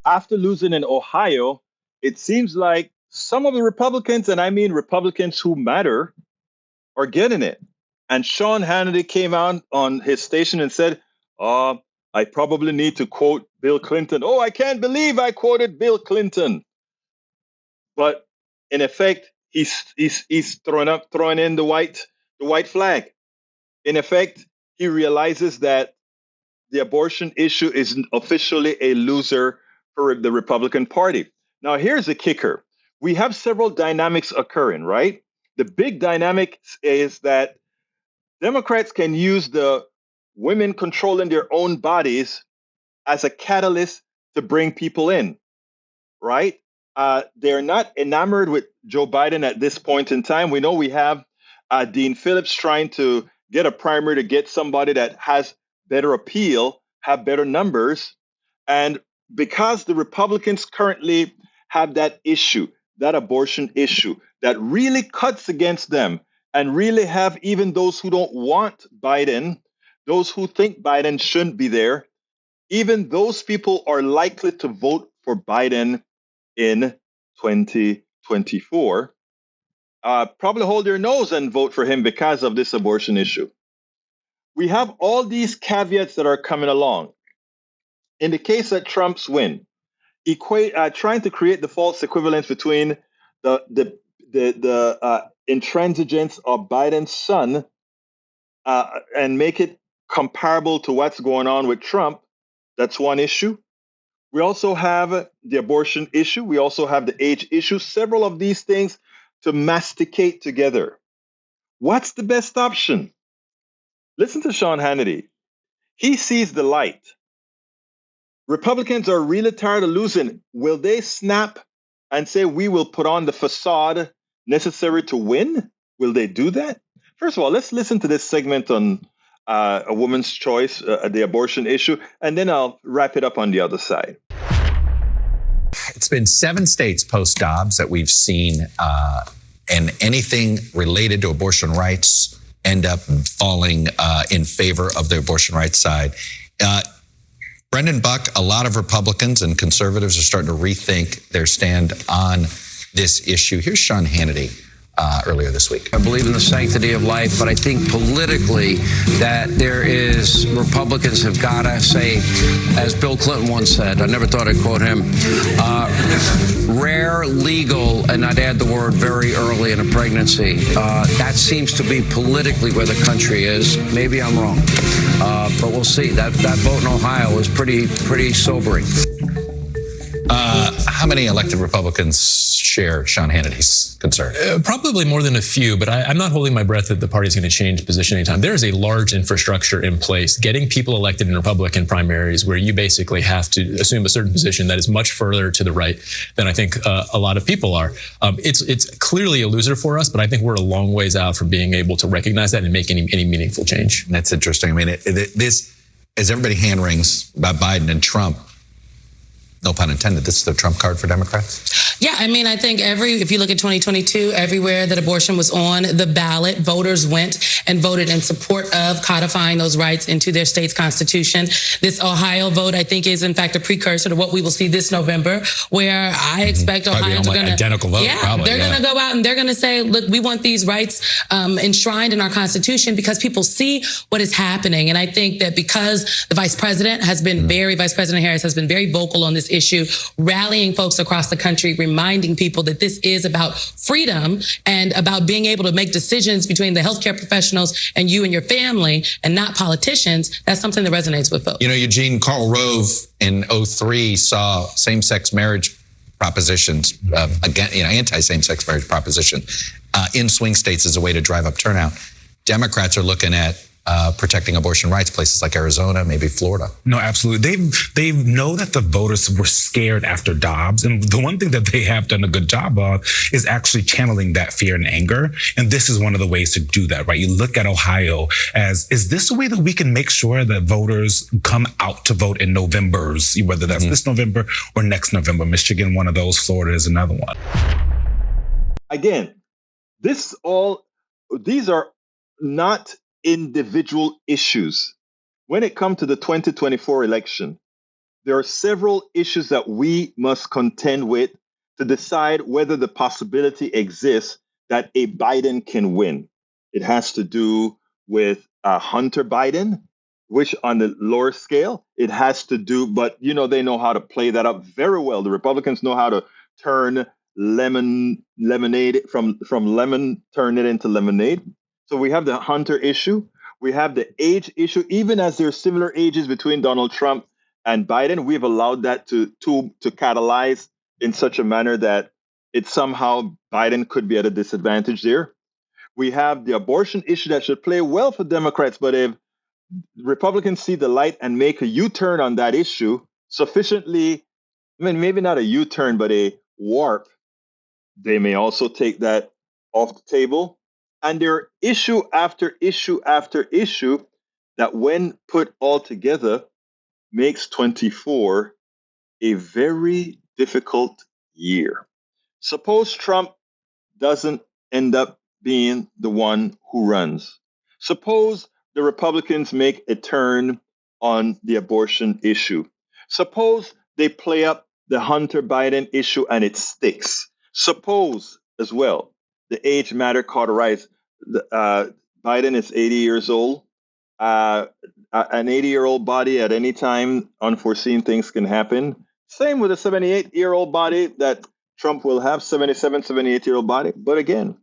after losing in Ohio, it seems like some of the Republicans, and I mean Republicans who matter, are getting it. And Sean Hannity came out on his station and said, I probably need to quote Bill Clinton. Oh, I can't believe I quoted Bill Clinton. But in effect, he's throwing in the white flag. In effect, he realizes that the abortion issue is officially a loser for the Republican Party. Now, here's the kicker. We have several dynamics occurring, right? The big dynamic is that Democrats can use the women controlling their own bodies as a catalyst to bring people in, right? They're not enamored with Joe Biden at this point in time. We know we have Dean Phillips trying to get a primary to get somebody that has better appeal, have better numbers. And because the Republicans currently have that issue, that abortion issue, that really cuts against them, and really have even those who don't want Biden, those who think Biden shouldn't be there, even those people are likely to vote for Biden in 2024. Probably hold their nose and vote for him because of this abortion issue. We have all these caveats that are coming along. In the case that Trump's win, trying to create the false equivalence between the intransigence of Biden's son and make it comparable to what's going on with Trump, that's one issue. We also have the abortion issue. We also have the age issue. Several of these things to masticate together. What's the best option? Listen to Sean Hannity. He sees the light. Republicans are really tired of losing. Will they snap and say, we will put on the facade necessary to win? Will they do that? First of all, let's listen to this segment on a woman's choice, the abortion issue, and then I'll wrap it up on the other side. It's been 7 states post-Dobbs that we've seen, and anything related to abortion rights end up falling in favor of the abortion rights side. Brendan Buck, a lot of Republicans and conservatives are starting to rethink their stand on this issue. Here's Sean Hannity earlier this week. I believe in the sanctity of life, but I think politically that Republicans have got to say, as Bill Clinton once said, I never thought I'd quote him, rare, legal, and I'd add the word very early in a pregnancy. That seems to be politically where the country is. Maybe I'm wrong, but we'll see. That vote in Ohio is pretty sobering. How many elected Republicans share Sean Hannity's concern? Probably more than a few, but I'm not holding my breath that the party's going to change position anytime. There is a large infrastructure in place. Getting people elected in Republican primaries where you basically have to assume a certain position that is much further to the right than I think a lot of people are. It's clearly a loser for us, but I think we're a long ways out from being able to recognize that and make any meaningful change. That's interesting. I mean, this, as everybody hand rings about Biden and Trump, no pun intended, this is the Trump card for Democrats? Yeah, I mean, I think if you look at 2022, everywhere that abortion was on the ballot, voters went and voted in support of codifying those rights into their state's constitution. This Ohio vote, I think, is in fact a precursor to what we will see this November, where I expect Ohioans are going to identical vote. They're going to go out and they're going to say, look, we want these rights enshrined in our constitution because people see what is happening. And I think that because the Vice President Harris has been very vocal on this issue, rallying folks across the country, reminding people that this is about freedom and about being able to make decisions between the healthcare professionals and you and your family and not politicians. That's something that resonates with folks. You know, Eugene, Karl Rove in 2003 saw same-sex marriage propositions, anti-same-sex marriage proposition in swing states as a way to drive up turnout. Democrats are looking at protecting abortion rights, places like Arizona, maybe Florida. No, absolutely. They know that the voters were scared after Dobbs. And the one thing that they have done a good job of is actually channeling that fear and anger. And this is one of the ways to do that, right? You look at Ohio as, is this a way that we can make sure that voters come out to vote in Novembers, whether that's this November or next November? Michigan, one of those. Florida is another one. Again, these are not individual issues. When it comes to the 2024 election, there are several issues that we must contend with to decide whether the possibility exists that a Biden can win. It has to do with Hunter Biden, which on the lower scale, it has to do, but they know how to play that up very well. The Republicans know how to turn lemonade from lemon, turn it into lemonade. So we have the Hunter issue. We have the age issue. Even as there are similar ages between Donald Trump and Biden, we've allowed that to catalyze in such a manner that it somehow Biden could be at a disadvantage there. We have the abortion issue that should play well for Democrats, but if Republicans see the light and make a U-turn on that issue sufficiently, maybe not a U-turn, but a warp, they may also take that off the table. And there are issue after issue after issue that, when put all together, makes 24 a very difficult year. Suppose Trump doesn't end up being the one who runs. Suppose the Republicans make a turn on the abortion issue. Suppose they play up the Hunter Biden issue and it sticks. Suppose as well the age matter cauterized. Biden is 80 years old. An 80-year-old body at any time, unforeseen things can happen. Same with a 78-year-old body that Trump will have, 77, 78-year-old body. But again,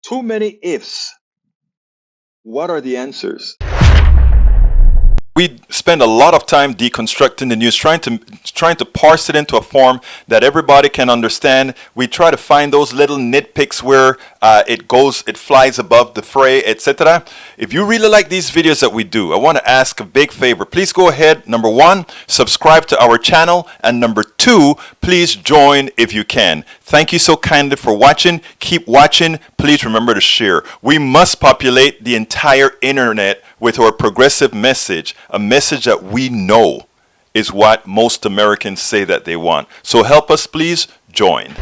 too many ifs. What are the answers? We spend a lot of time deconstructing the news, trying to parse it into a form that everybody can understand. We try to find those little nitpicks where it flies above the fray, etc. If you really like these videos that we do, I want to ask a big favor. Please go ahead, number 1, subscribe to our channel, and number 2, please join if you can. Thank you so kindly for watching. Keep watching. Please remember to share. We must populate the entire internet with our progressive message, a message that we know is what most Americans say that they want. So help us, please join.